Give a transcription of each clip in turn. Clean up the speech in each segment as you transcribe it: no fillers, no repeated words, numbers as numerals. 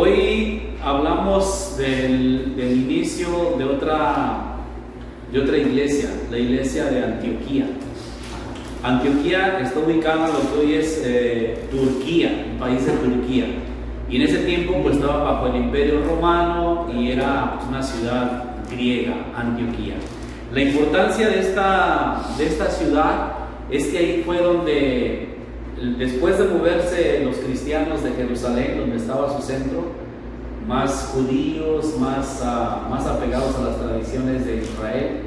Hoy hablamos del inicio de otra iglesia, la iglesia de Antioquía. Antioquía está ubicada en lo que hoy es Turquía, el país de Turquía. Y en ese tiempo pues estaba bajo el Imperio Romano y era pues, una ciudad griega, Antioquía. La importancia de esta ciudad es que ahí fue donde, después de moverse los cristianos de Jerusalén, donde estaba su centro, más judíos, más apegados a las tradiciones de Israel,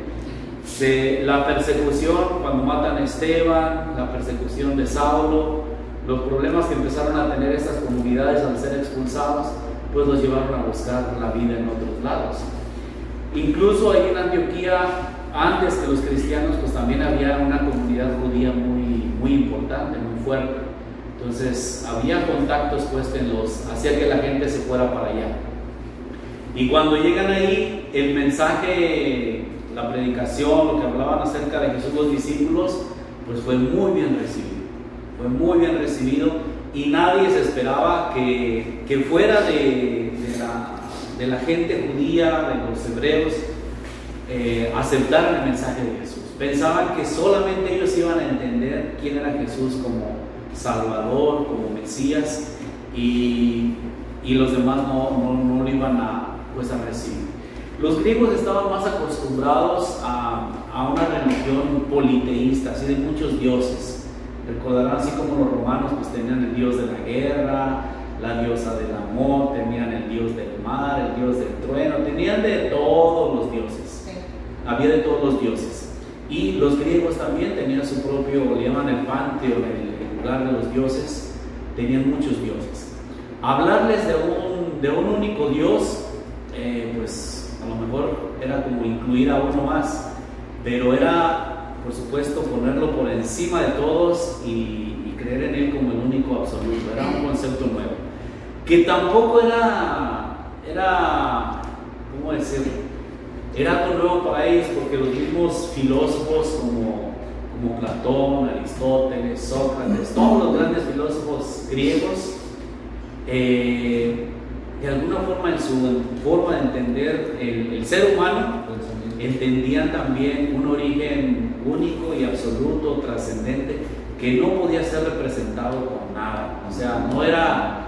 la persecución cuando matan a Esteban, la persecución de Saulo, los problemas que empezaron a tener estas comunidades al ser expulsados, pues los llevaron a buscar la vida en otros lados. Incluso ahí en Antioquía, antes que los cristianos, pues también había una comunidad judía muy importante, muy fuerte. Entonces había contactos pues hacía que la gente se fuera para allá. Y cuando llegan ahí, el mensaje, la predicación, lo que hablaban acerca de Jesús los discípulos, pues fue muy bien recibido, y nadie se esperaba que fuera de la gente judía, de los hebreos, aceptaran el mensaje de Jesús. Pensaban que solamente ellos iban a entender quién era Jesús como Salvador, como Mesías, y los demás no lo iban a recibir. Los griegos estaban más acostumbrados a una religión politeísta, así de muchos dioses. Recordarán, así como los romanos pues tenían el dios de la guerra, la diosa del amor, tenían el dios del mar, el dios del trueno, tenían de todos los dioses. Había de todos los dioses. Y los griegos también tenían su propio, le llaman el panteón, el lugar de los dioses, tenían muchos dioses. Hablarles de un único Dios, pues a lo mejor era como incluir a uno más, pero era, por supuesto, ponerlo por encima de todos y creer en Él como el único absoluto. Era un concepto nuevo, que tampoco era ¿cómo decirlo? Era algo nuevo para ellos, porque los mismos filósofos como Platón, Aristóteles, Sócrates, todos los grandes filósofos griegos, de alguna forma, en su forma de entender el ser humano, entendían también un origen único y absoluto, trascendente, que no podía ser representado con nada. O sea, no era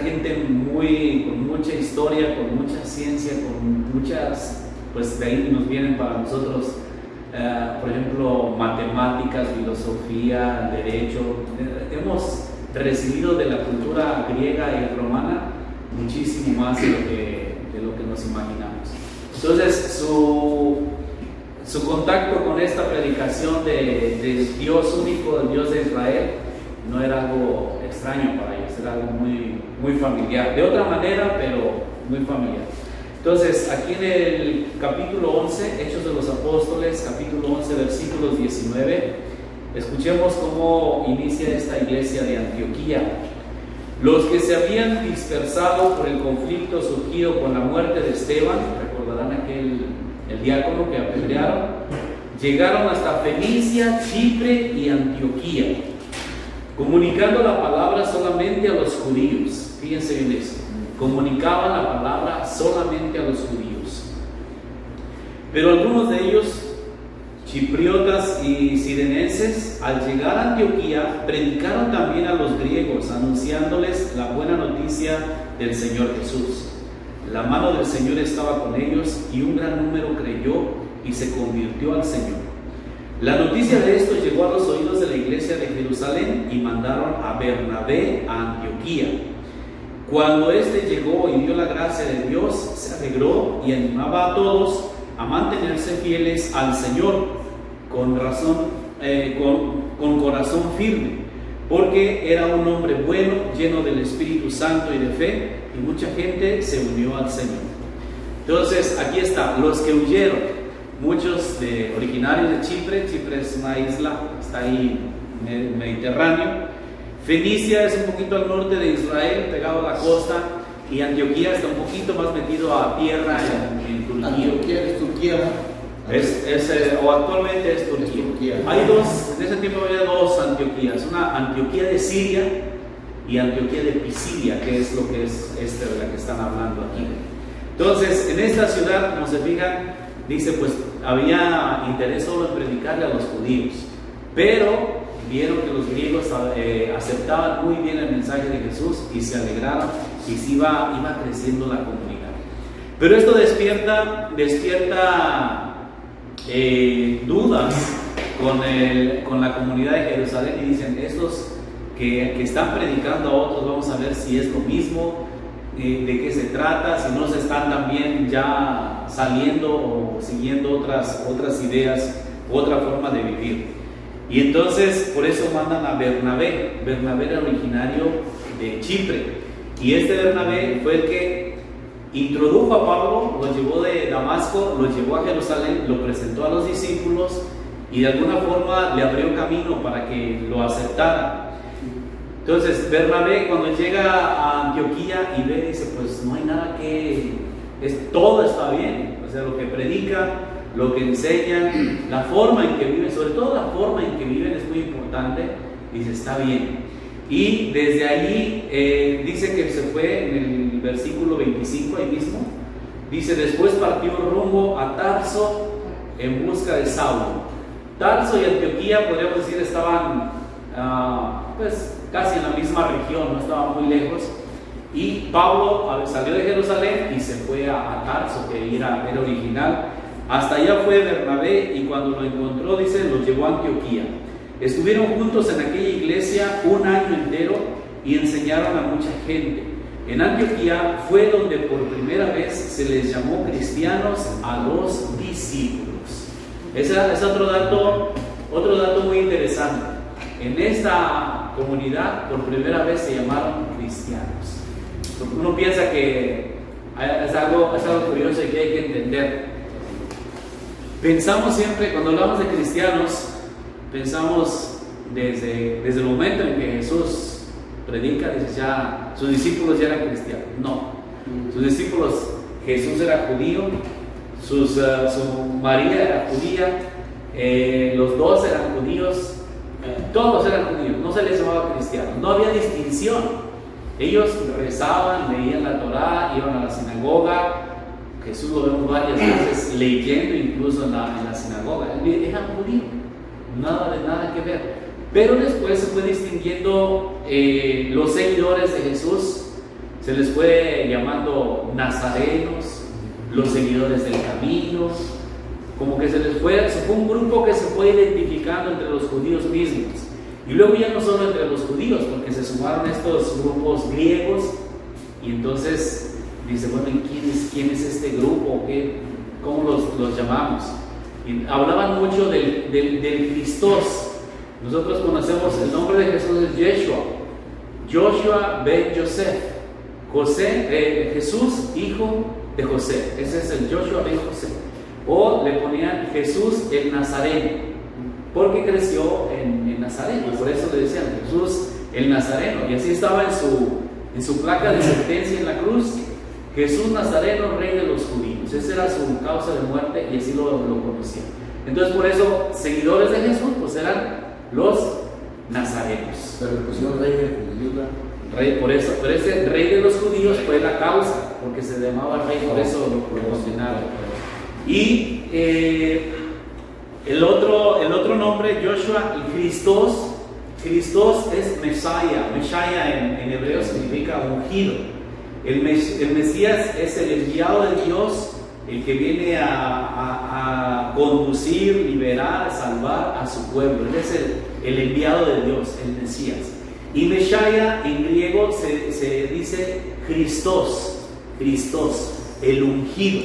gente con mucha historia, con mucha ciencia, con muchas, pues de ahí nos vienen para nosotros, por ejemplo, matemáticas, filosofía, derecho. Hemos recibido de la cultura griega y romana muchísimo más de lo que nos imaginamos. Entonces, su contacto con esta predicación del Dios único, del Dios de Israel, no era algo extraño para ellos, era algo muy familiar. De otra manera, pero muy familiar. Entonces, aquí en el capítulo 11, Hechos de los Apóstoles, capítulo 11, versículos 19, escuchemos cómo inicia esta iglesia de Antioquía. Los que se habían dispersado por el conflicto surgido con la muerte de Esteban, recordarán el diácono que apedrearon, llegaron hasta Fenicia, Chipre y Antioquía, comunicando la palabra solamente a los judíos. Fíjense bien eso, comunicaban la palabra solamente a los judíos. Pero algunos de ellos, chipriotas y sirenenses, al llegar a Antioquía, predicaron también a los griegos, anunciándoles la buena noticia del Señor Jesús. La mano del Señor estaba con ellos, y un gran número creyó y se convirtió al Señor. La noticia de esto llegó a los oídos de la iglesia de Jerusalén, y mandaron a Bernabé a Antioquía. Cuando éste llegó y vio la gracia de Dios, se alegró y animaba a todos a mantenerse fieles al Señor con corazón firme, porque era un hombre bueno, lleno del Espíritu Santo y de fe, y mucha gente se unió al Señor. Entonces, aquí está, los que huyeron, muchos originarios de Chipre. Chipre es una isla, está ahí en el Mediterráneo. Fenicia es un poquito al norte de Israel, pegado a la costa, y Antioquía está un poquito más metido a tierra en Turquía. Antioquía es Turquía. O actualmente es Turquía. Hay dos, en ese tiempo había dos Antioquías, una Antioquía de Siria y Antioquía de Pisidia, que es lo que es de la que están hablando aquí. Entonces, en esta ciudad, como se fijan, dice, pues había interés solo en predicarle a los judíos, pero vieron que los griegos aceptaban muy bien el mensaje de Jesús y se alegraron y se iba creciendo la comunidad. Pero esto despierta dudas con la comunidad de Jerusalén, y dicen, estos que están predicando a otros, vamos a ver si es lo mismo, de qué se trata, si no se están también ya saliendo o siguiendo otras ideas, otra forma de vivir. Y entonces por eso mandan a Bernabé. Bernabé era originario de Chipre, y este Bernabé fue el que introdujo a Pablo, lo llevó de Damasco, lo llevó a Jerusalén, lo presentó a los discípulos y de alguna forma le abrió camino para que lo aceptaran. Entonces Bernabé, cuando llega a Antioquía y ve, dice, pues no hay nada todo está bien, o sea, lo que predican, lo que enseñan, la forma en que viven, sobre todo la forma en que viven es muy importante, dice, está bien. Y desde allí dice que se fue en el versículo 25 ahí mismo, dice, después partió rumbo a Tarso en busca de Saulo. Tarso y Antioquía, podríamos decir, estaban pues casi en la misma región, no estaban muy lejos. Y Pablo salió de Jerusalén y se fue a Tarso, que era original. Hasta allá fue Bernabé, y cuando lo encontró, dice, lo llevó a Antioquía. Estuvieron juntos en aquella iglesia un año entero y enseñaron a mucha gente. En Antioquía fue donde por primera vez se les llamó cristianos a los discípulos. Ese es otro dato muy interesante. En esta comunidad por primera vez se llamaron cristianos. Uno piensa que es algo curioso y que hay que entender. Pensamos siempre, cuando hablamos de cristianos, pensamos desde el momento en que Jesús predica, dices, ya sus discípulos ya eran cristianos. No, sus discípulos, Jesús era judío, su María era judía, los dos eran judíos, todos eran judíos, no se les llamaba cristianos, no había distinción. Ellos rezaban, leían la Torá, iban a la sinagoga. Jesús lo vemos varias veces leyendo incluso en la sinagoga. Eran judíos, nada que ver. Pero después se fue distinguiendo los seguidores de Jesús, se les fue llamando nazarenos, los seguidores del camino, como que se fue un grupo que se fue identificando entre los judíos mismos. Y luego ya no solo entre los judíos, porque se sumaron estos grupos griegos, y entonces dice, bueno, ¿quién es este grupo? ¿Cómo los llamamos? Y hablaban mucho del Christos. Nosotros conocemos el nombre de Jesús, es Yeshua, Joshua ben Yosef, Jesús, hijo de José. Ese es el Joshua ben José. O le ponían Jesús el Nazareno, porque creció en Nazaret, y por eso le decían Jesús el Nazareno, y así estaba en su placa de sentencia en la cruz, Jesús Nazareno, rey de los judíos. Esa era su causa de muerte, y así lo conocían. Entonces por eso seguidores de Jesús pues eran los nazarenos. Pero le pusieron rey de judíos. Por eso, pero ese rey de los judíos fue la causa, porque se llamaba rey, por eso lo promocionaron. Y el otro nombre, Joshua, el Christos es Messiah en hebreo significa ungido. El Mesías es el enviado de Dios, el que viene a conducir, liberar, salvar a su pueblo. Él es el enviado de Dios, el Mesías. Y Messiah en griego se dice Christos, el ungido,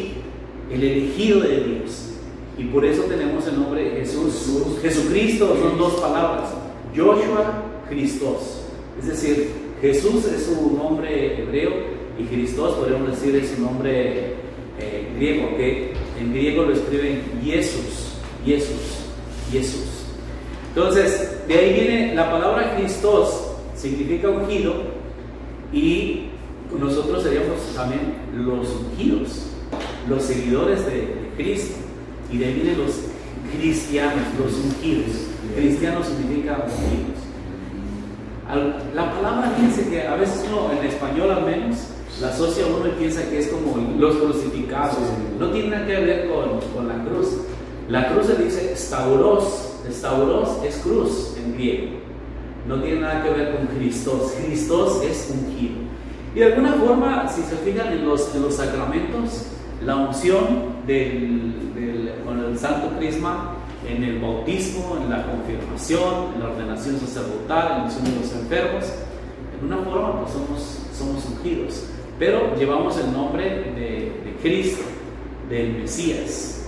el elegido de Dios. Y por eso tenemos el nombre de Jesús. Jesucristo son dos palabras, Joshua, Christos. Es decir, Jesús es su nombre hebreo y Christos, podríamos decir, es su nombre griego, que en griego lo escriben Jesús. Entonces, de ahí viene la palabra Christos, significa ungido, y nosotros seríamos también los ungidos, los seguidores de Cristo. Y de ahí vienen los cristianos, los ungidos. Cristianos significa ungidos. La palabra, fíjense que a veces uno, en español al menos, la asocia uno y piensa que es como los crucificados. No tiene nada que ver con la cruz. La cruz se dice stauros. Stauros es cruz en griego. No tiene nada que ver con Christos. Christos es ungido. Y de alguna forma, si se fijan en los sacramentos, la unción con el Santo Crisma, en el bautismo, en la confirmación, en la ordenación sacerdotal, en la unción de los enfermos, en una forma pues somos ungidos, pero llevamos el nombre de Cristo, del Mesías.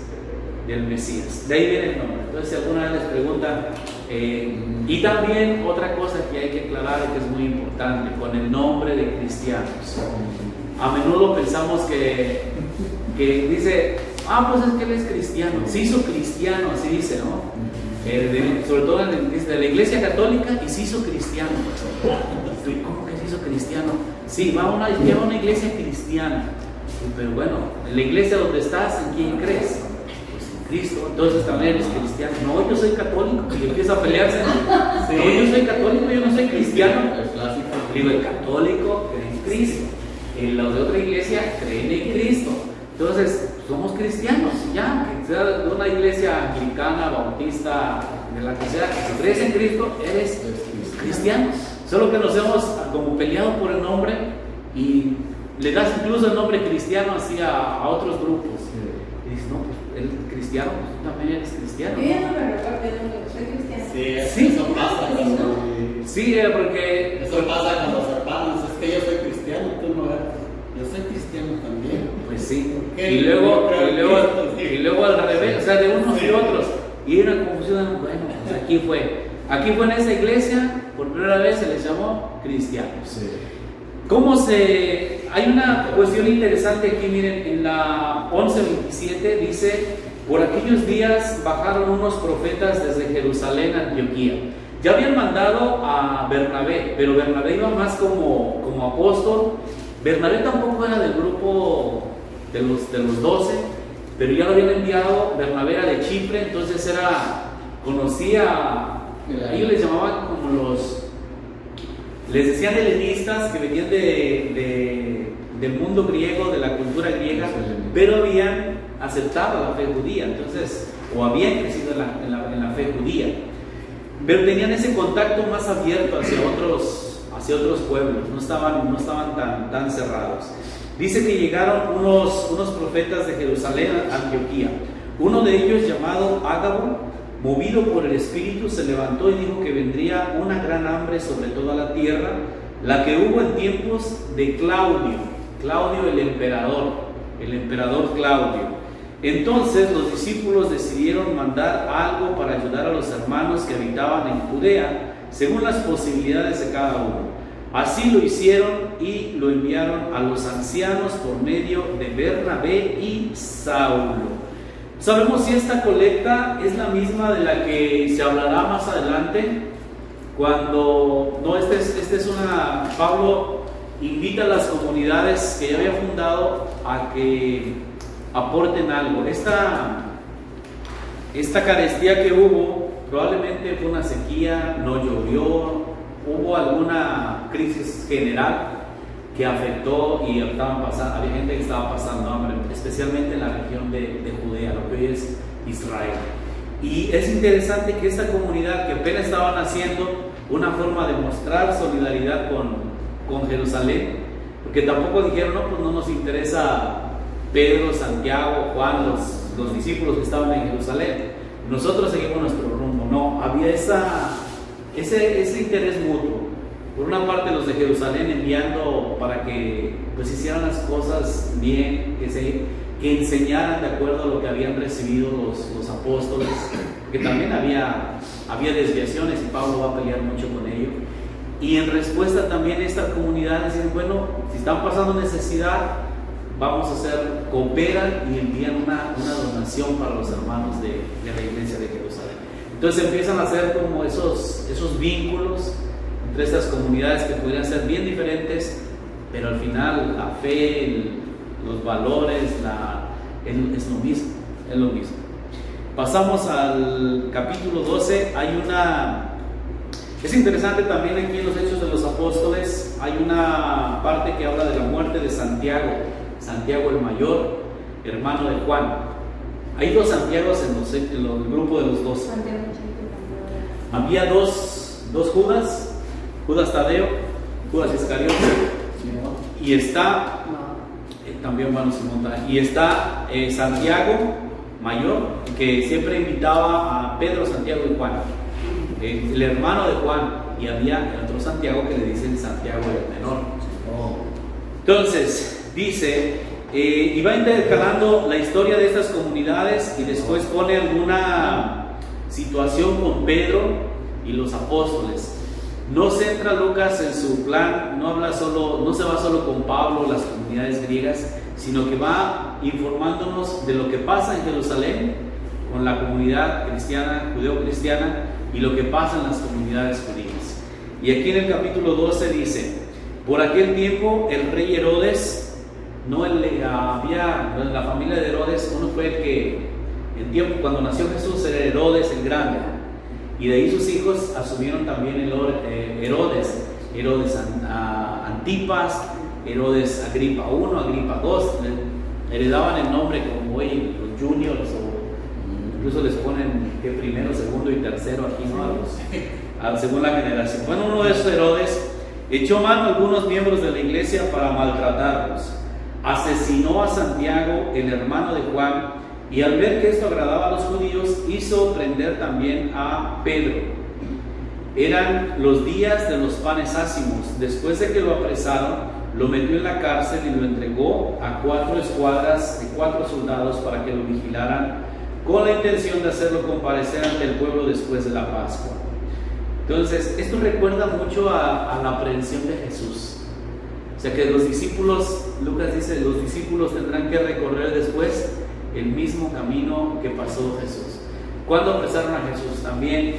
De ahí viene el nombre. Entonces, si alguna vez les preguntan, y también otra cosa que hay que aclarar y que es muy importante, con el nombre de cristianos. A menudo pensamos que dice, pues es que él es cristiano, se hizo cristiano, así dice, ¿no? Sobre todo de la iglesia católica, y se hizo cristiano. ¿Cómo que se hizo cristiano? Sí, lleva una iglesia cristiana. Pero bueno, en la iglesia donde estás, ¿en quién crees? Cristo. Entonces también eres cristiano. No, yo soy católico. Y empieza a pelearse. Sí. No, yo soy católico, yo no soy cristiano. Digo, el católico cree en Cristo. Los de otra iglesia creen en Cristo. Entonces, somos cristianos. Ya, que sea de una iglesia anglicana, bautista, de la que sea, si crees en Cristo, eres cristiano. Solo que nos hemos como peleado por el nombre y le das incluso el nombre cristiano así a otros grupos. Y dices, no, pues él es cristiano, pues tú también eres cristiano. Soy cristiano. Sí, eso pasa cuando... Sí, porque... Eso pasa con los hermanos, es que yo soy cristiano, tú no eres. Yo soy cristiano también. Pues sí. Y luego al revés, o sea, de unos y otros. Y hay una confusión, bueno, pues aquí fue en esa iglesia, por primera vez se les llamó cristianos. Sí. Hay una cuestión interesante aquí, miren, en la 11:27 dice, por aquellos días bajaron unos profetas desde Jerusalén a Antioquía. Ya habían mandado a Bernabé, pero Bernabé iba más como apóstol. Bernabé tampoco era del grupo de los 12, pero ya lo habían enviado. Bernabé era de Chipre, entonces conocía, ellos les llamaban como les decían helenistas, que venían del mundo griego, de la cultura griega, pero habían aceptado la fe judía, entonces, o habían crecido en la fe judía, pero tenían ese contacto más abierto hacia otros pueblos, no estaban tan cerrados. Dice que llegaron unos profetas de Jerusalén a Antioquía. Uno de ellos, llamado Ágabo, movido por el Espíritu, se levantó y dijo que vendría una gran hambre sobre toda la tierra, la que hubo en tiempos de Claudio el emperador Claudio. Entonces los discípulos decidieron mandar algo para ayudar a los hermanos que habitaban en Judea, según las posibilidades de cada uno. Así lo hicieron y lo enviaron a los ancianos por medio de Bernabé y Saulo. Sabemos si esta colecta es la misma de la que se hablará más adelante, cuando, Pablo invita a las comunidades que ya había fundado a que aporten algo. Esta carestía que hubo, probablemente fue una sequía, no llovió, hubo alguna crisis general que afectó y había gente que estaba pasando hambre, especialmente en la región de Judea, lo que hoy es Israel. Y es interesante que esta comunidad, que apenas estaban haciendo una forma de mostrar solidaridad con Jerusalén, porque tampoco dijeron, no, pues no nos interesa Pedro, Santiago, Juan, los discípulos que estaban en Jerusalén, nosotros seguimos nuestro rumbo. No, había ese interés mutuo. Por una parte, los de Jerusalén enviando para que pues hicieran las cosas bien, que enseñaran de acuerdo a lo que habían recibido los apóstoles, que también había desviaciones y Pablo va a pelear mucho con ello. Y en respuesta también esta comunidad decían, bueno, si están pasando necesidad, vamos a cooperan y envían una donación para los hermanos de la iglesia de Jerusalén. Entonces empiezan a hacer como esos vínculos entre estas comunidades que podrían ser bien diferentes, pero al final la fe, los valores, es lo mismo. Pasamos al capítulo 12. Hay Es interesante también aquí en los Hechos de los Apóstoles, hay una parte que habla de la muerte de Santiago, Santiago el mayor, hermano de Juan. Hay dos Santiagos en el grupo de los 12. Había dos Judas, Judas Tadeo, Judas Iscariote, y está también Simón, y está Santiago mayor, que siempre invitaba a Pedro, Santiago y Juan, el hermano de Juan, y había el otro Santiago que le dicen Santiago el menor. Entonces dice, y va intercalando la historia de estas comunidades, y después pone alguna situación con Pedro y los apóstoles. No centra Lucas en su plan, no se va solo con Pablo, las comunidades griegas, sino que va informándonos de lo que pasa en Jerusalén con la comunidad cristiana, judeo-cristiana, y lo que pasa en las comunidades judías. Y aquí en el capítulo 12 dice: por aquel tiempo el rey Herodes, la familia de Herodes, uno fue el que, en tiempo cuando nació Jesús, era Herodes el Grande, y de ahí sus hijos asumieron también Herodes Antipas, Herodes Agripa I, Agripa II, heredaban el nombre como hoy los juniors, o incluso les ponen que primero, segundo y tercero aquí, ¿no? Según la generación. Bueno, uno de esos Herodes echó mano a algunos miembros de la iglesia para maltratarlos, asesinó a Santiago, el hermano de Juan, y al ver que esto agradaba a los judíos, hizo prender también a Pedro. Eran los días de los panes ácimos. Después de que lo apresaron, lo metió en la cárcel y lo entregó a 4 escuadras de 4 soldados para que lo vigilaran, con la intención de hacerlo comparecer ante el pueblo después de la Pascua. Entonces, esto recuerda mucho a la aprehensión de Jesús. O sea que los discípulos, Lucas dice, los discípulos tendrán que recorrer después el mismo camino que pasó Jesús. ¿Cuándo apresaron a Jesús? También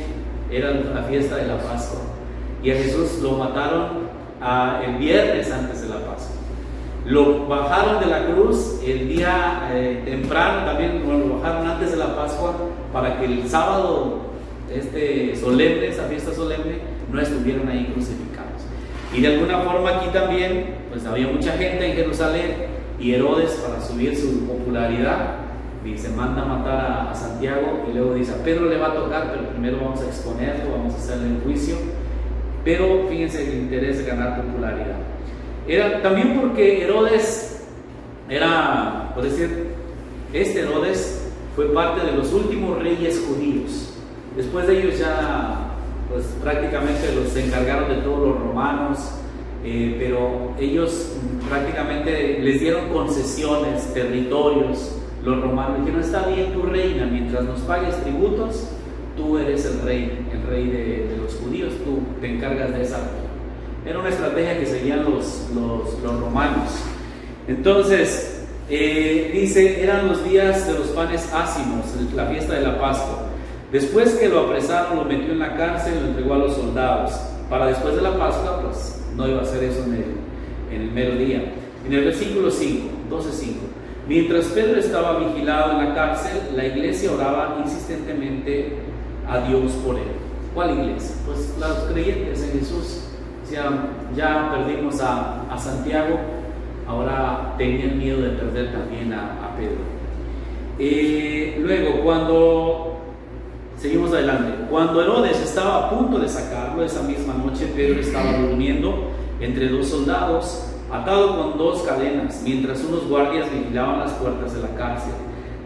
era la fiesta de la Pascua, y a Jesús lo mataron el viernes antes de la Pascua. Lo bajaron de la cruz el día temprano, también lo bajaron antes de la Pascua, para que el sábado solemne, esa fiesta solemne, no estuvieran ahí crucificados. Y de alguna forma aquí también pues había mucha gente en Jerusalén, y Herodes, para subir su popularidad, dice, manda a matar a Santiago, y luego dice, a Pedro le va a tocar, pero primero vamos a exponerlo, vamos a hacerle el juicio. Pero fíjense el interés de ganar popularidad. Era también porque Herodes era, por decir, Herodes fue parte de los últimos reyes judíos. Después de ellos ya, pues prácticamente los encargaron de todos los romanos, pero ellos prácticamente les dieron concesiones, territorios. Los romanos dijeron, está bien, tu reina, mientras nos pagues tributos, tú eres el rey de los judíos, tú te encargas de esa región. Era una estrategia que seguían los romanos. Entonces, dice, eran los días de los panes ácimos, la fiesta de la Pascua. Después que lo apresaron, lo metió en la cárcel, lo entregó a los soldados. Para después de la Pascua, pues no iba a hacer eso en el mero día. En el versículo 5, 12:5. Mientras Pedro estaba vigilado en la cárcel, la iglesia oraba insistentemente a Dios por él. ¿Cuál iglesia? Pues los creyentes en Jesús. Ya perdimos a Santiago, ahora tenían miedo de perder también a Pedro. Luego, seguimos adelante, cuando Herodes estaba a punto de sacarlo, esa misma noche Pedro estaba durmiendo entre 2 soldados, atado con 2 cadenas, mientras unos guardias vigilaban las puertas de la cárcel.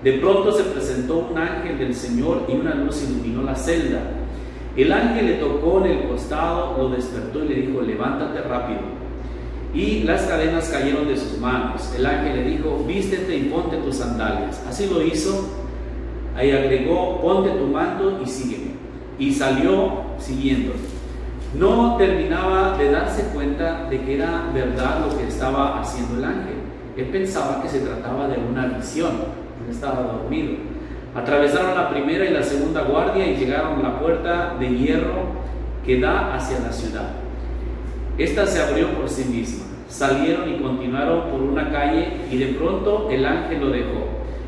De pronto se presentó un ángel del Señor y una luz iluminó la celda. El ángel le tocó en el costado, lo despertó y le dijo, levántate rápido. Y las cadenas cayeron de sus manos. El ángel le dijo, vístete y ponte tus sandalias. Así lo hizo. Ahí agregó, ponte tu manto y sígueme. Y salió siguiéndolo. No terminaba de darse cuenta de que era verdad lo que estaba haciendo el ángel. Él pensaba que se trataba de una visión. Él estaba dormido. Atravesaron la primera y la segunda guardia y llegaron a la puerta de hierro que da hacia la ciudad. Esta se abrió por sí misma. Salieron y continuaron por una calle, y de pronto el ángel lo dejó.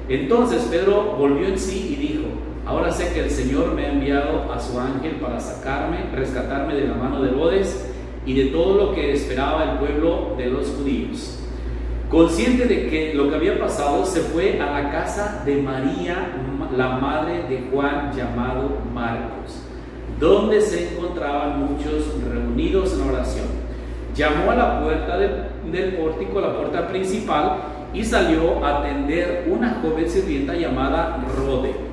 Entonces Pedro volvió en sí y dijo, Ahora sé que el Señor me ha enviado a su ángel para rescatarme de la mano de Herodes y de todo lo que esperaba el pueblo de los judíos. Consciente de que lo que había pasado, se fue a la casa de María, la madre de Juan, llamado Marcos, donde se encontraban muchos reunidos en oración. Llamó a la puerta del pórtico, la puerta principal, y salió a atender una joven sirvienta llamada Rode.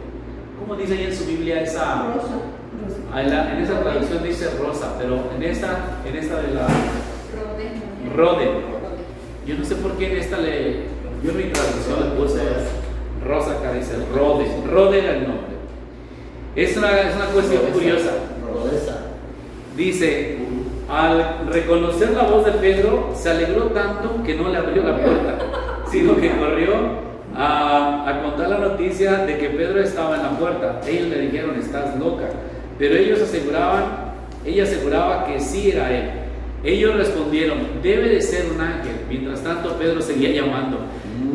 ¿Cómo dice ahí en su Biblia esa? Rosa. En esa traducción dice Rosa, pero en esta de la Rode. Yo no sé por qué en esta yo en mi traducción le puse Rosa, acá dice Rode. Rode era el nombre. Es una cuestión curiosa. Dice, al reconocer la voz de Pedro, se alegró tanto que no le abrió la puerta, sino que corrió a contar la noticia de que Pedro estaba en la puerta. Ellos le dijeron, estás loca. Pero ella aseguraba que sí era él. Ellos respondieron, debe de ser un ángel. Mientras tanto, Pedro seguía llamando.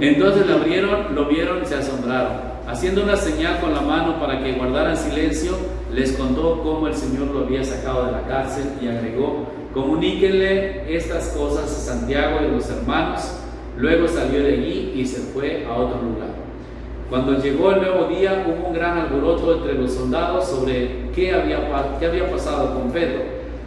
Entonces le abrieron, lo vieron y se asombraron. Haciendo una señal con la mano para que guardaran silencio, les contó cómo el Señor lo había sacado de la cárcel y agregó, comuníquenle estas cosas a Santiago y los hermanos. Luego salió de allí y se fue a otro lugar. Cuando llegó el nuevo día, hubo un gran alboroto entre los soldados sobre qué había pasado con Pedro.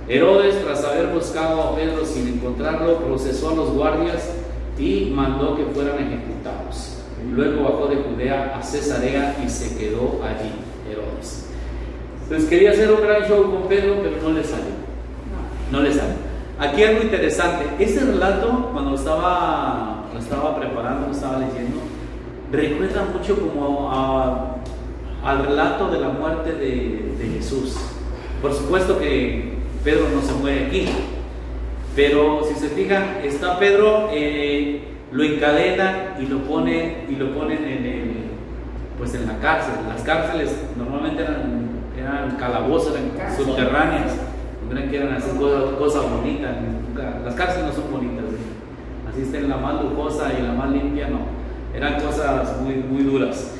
Herodes, tras haber buscado a Pedro sin encontrarlo, procesó a los guardias y mandó que fueran ejecutados. Luego bajó de Judea a Cesarea y se quedó allí, Herodes. Entonces quería hacer un gran show con Pedro, pero no le salió. No le salió. Aquí algo interesante. Este relato, cuando lo estaba preparando, lo estaba leyendo, recuerda mucho como al relato de la muerte de Jesús. Por supuesto que Pedro no se muere aquí, pero si se fijan, está Pedro, lo encadenan y lo ponen en la cárcel. Las cárceles normalmente eran calabozos, eran subterráneas. No crean que eran así cosas bonitas. Las cárceles no son bonitas, así estén la más lujosa y la más limpia, no. Eran cosas muy, muy duras.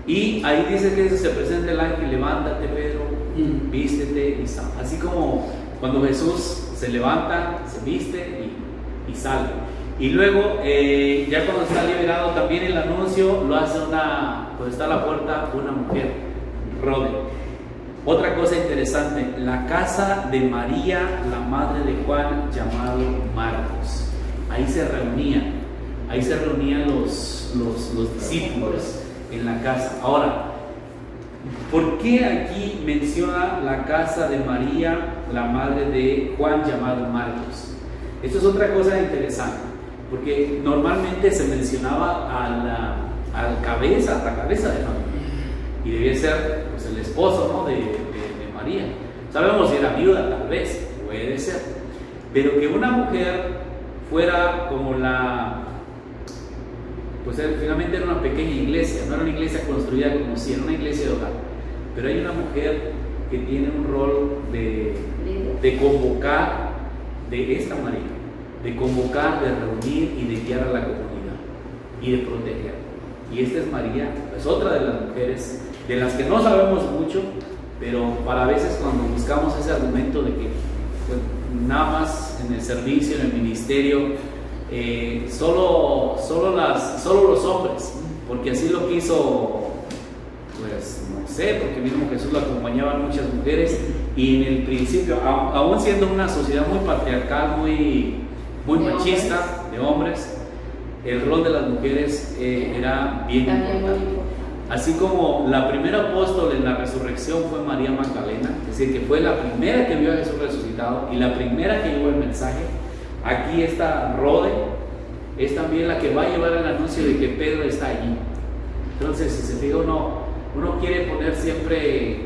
Y ahí dice que se presenta el ángel, levántate Pedro, vístete y sal. Así como cuando Jesús se levanta, se viste y sale. Y luego, ya cuando está liberado, también el anuncio lo hace cuando está a la puerta, una mujer, Rode. Otra cosa interesante, la casa de María, la madre de Juan, llamado Marcos. Ahí se reunían los discípulos en la casa. Ahora, ¿por qué aquí menciona la casa de María, la madre de Juan, llamado Marcos? Esto es otra cosa interesante, porque normalmente se mencionaba a la cabeza de familia, y debía ser pues, el esposo, ¿no? de María. Sabemos si era viuda, tal vez, puede ser, pero que una mujer fuera como pues finalmente era una pequeña iglesia, no era una iglesia construida como si, era una iglesia de hogar, pero hay una mujer que tiene un rol de convocar, de esta María, de convocar, de reunir y de guiar a la comunidad y de proteger. Y esta es María, es otra de las mujeres de las que no sabemos mucho, pero para veces cuando buscamos ese argumento de que pues, nada más en el servicio, en el ministerio, solo los hombres, porque así lo quiso, pues no sé, porque mismo Jesús lo acompañaban muchas mujeres, y en el principio, aún siendo una sociedad muy patriarcal, muy machista, de hombres, el rol de las mujeres era bien importante. Así como la primera apóstol en la resurrección fue María Magdalena, es decir, que fue la primera que vio a Jesús resucitado y la primera que llevó el mensaje. Aquí esta Rode es también la que va a llevar el anuncio de que Pedro está allí. Entonces, si se fija, uno quiere poner siempre,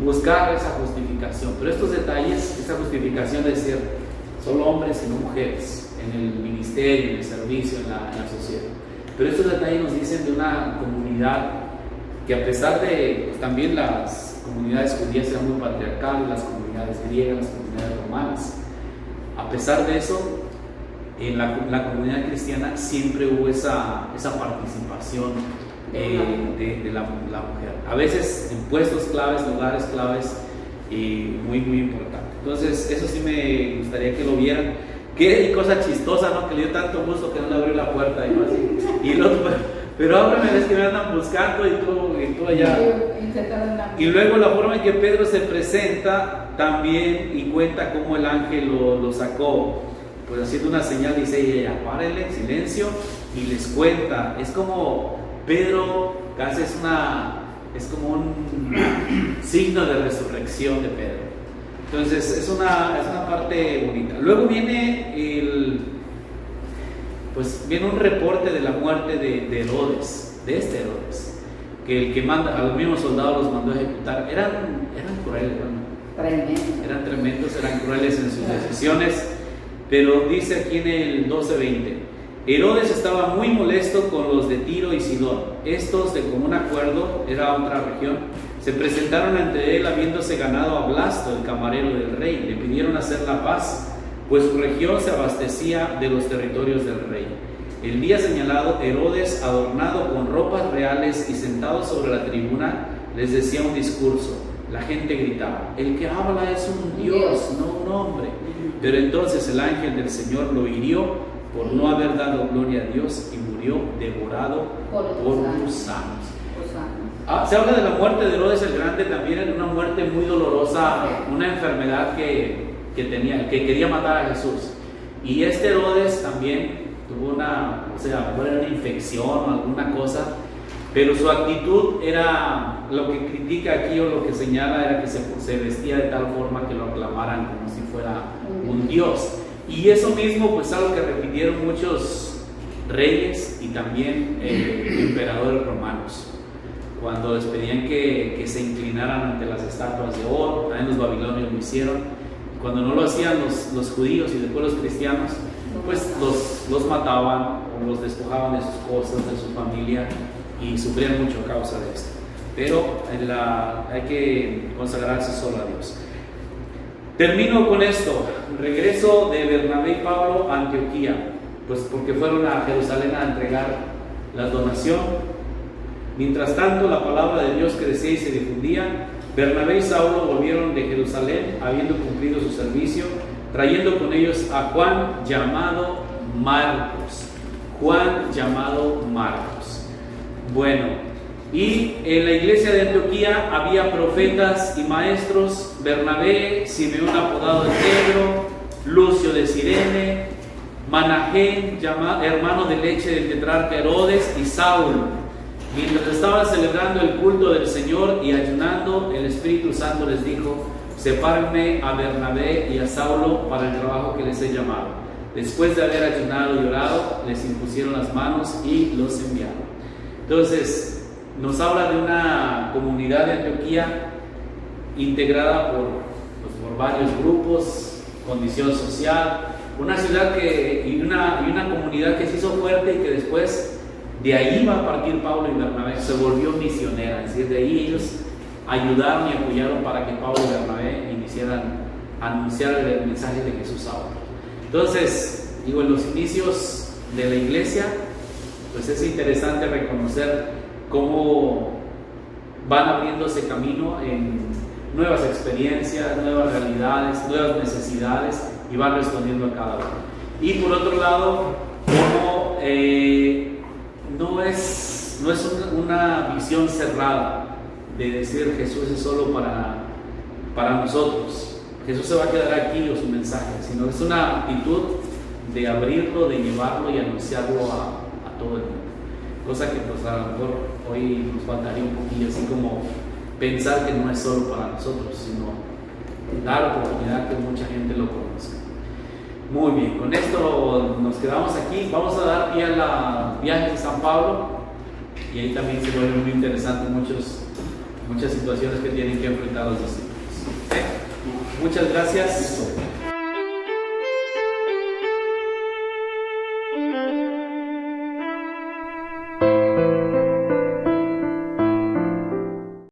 buscar esa justificación, pero estos detalles, esa justificación de decir, solo hombres y no mujeres, en el ministerio, en el servicio, en la sociedad. Pero estos detalles nos dicen de una comunidad que, a pesar de pues, también las comunidades judías eran muy patriarcales, las comunidades griegas, las comunidades romanas, a pesar de eso, en la comunidad cristiana siempre hubo esa participación de la mujer. A veces en puestos claves, lugares claves, muy importante. Entonces, eso sí me gustaría que lo vieran. Qué cosa chistosa, ¿no? Que le dio tanto gusto que no le abrió la puerta y no así. Y el otro, pero ábreme, es que me andan buscando y tú allá. Y luego la forma en que Pedro se presenta también y cuenta cómo el ángel lo sacó. Pues haciendo una señal, dice ella, párenle, silencio, y les cuenta. Es como Pedro, casi es como un signo de resurrección de Pedro. Entonces es una parte bonita. Luego viene un reporte de la muerte de Herodes, de este Herodes, que el que manda, a los mismos soldados los mandó a ejecutar. Eran crueles, ¿no? Eran tremendos, eran crueles en sus decisiones. Pero dice aquí en el 12:20, Herodes estaba muy molesto con los de Tiro y Sidón. Estos, de común acuerdo, era otra región, se presentaron ante él habiéndose ganado a Blasto, el camarero del rey. Le pidieron hacer la paz, pues su región se abastecía de los territorios del rey. El día señalado, Herodes, adornado con ropas reales y sentado sobre la tribuna, les decía un discurso. La gente gritaba, el que habla es un Dios, no un hombre. Pero entonces el ángel del Señor lo hirió por no haber dado gloria a Dios y murió devorado por gusanos. Se habla de la muerte de Herodes el Grande, también en una muerte muy dolorosa, una enfermedad que quería matar a Jesús. Y este Herodes también tuvo una infección o alguna cosa, pero su actitud era, lo que critica aquí o lo que señala era que se vestía de tal forma que lo aclamaran como si fuera un dios. Y eso mismo pues algo que repitieron muchos reyes y también emperadores romanos, cuando les pedían que se inclinaran ante las estatuas de oro. También los babilonios lo hicieron. Cuando no lo hacían los judíos y después los cristianos, pues los mataban o los despojaban de sus cosas, de su familia, y sufrían mucho a causa de esto. Pero hay que consagrarse solo a Dios. Termino con esto. Regreso de Bernabé y Pablo a Antioquía, pues porque fueron a Jerusalén a entregar la donación. Mientras tanto, la palabra de Dios crecía y se difundía. Bernabé y Saulo volvieron de Jerusalén, habiendo cumplido su servicio, trayendo con ellos a Juan llamado Marcos. Bueno, y en la iglesia de Antioquía había profetas y maestros: Bernabé, Simeón apodado de Pedro, Lucio de Cirene, Manahén, hermano de leche del tetrarca Herodes, y Saulo. Mientras estaban celebrando el culto del Señor y ayunando, el Espíritu Santo les dijo: sepárenme a Bernabé y a Saulo para el trabajo que les he llamado. Después de haber ayunado y orado, les impusieron las manos y los enviaron. Entonces, nos habla de una comunidad de Antioquía integrada por varios grupos, condición social, una ciudad y una comunidad que se hizo fuerte y que después de ahí va a partir Pablo y Bernabé, se volvió misionera. Es decir, de ahí ellos ayudaron y apoyaron para que Pablo y Bernabé iniciaran a anunciar el mensaje de Jesús a otros. Entonces, en los inicios de la iglesia, pues es interesante reconocer cómo van abriéndose camino en nuevas experiencias, nuevas realidades, nuevas necesidades, y van respondiendo a cada uno. Y por otro lado, cómo no es una visión cerrada de decir Jesús es solo para nosotros, Jesús se va a quedar aquí o su mensaje, sino es una actitud de abrirlo, de llevarlo y anunciarlo a todo el mundo. Cosa que pues a lo mejor hoy nos faltaría un poquillo, así como pensar que no es solo para nosotros, sino dar oportunidad que mucha gente lo conozca. Muy bien, con esto nos quedamos aquí. Vamos a dar pie a la viaje de San Pablo, y ahí también se vuelve muy interesante muchas situaciones que tienen que enfrentar los discípulos. Muchas gracias.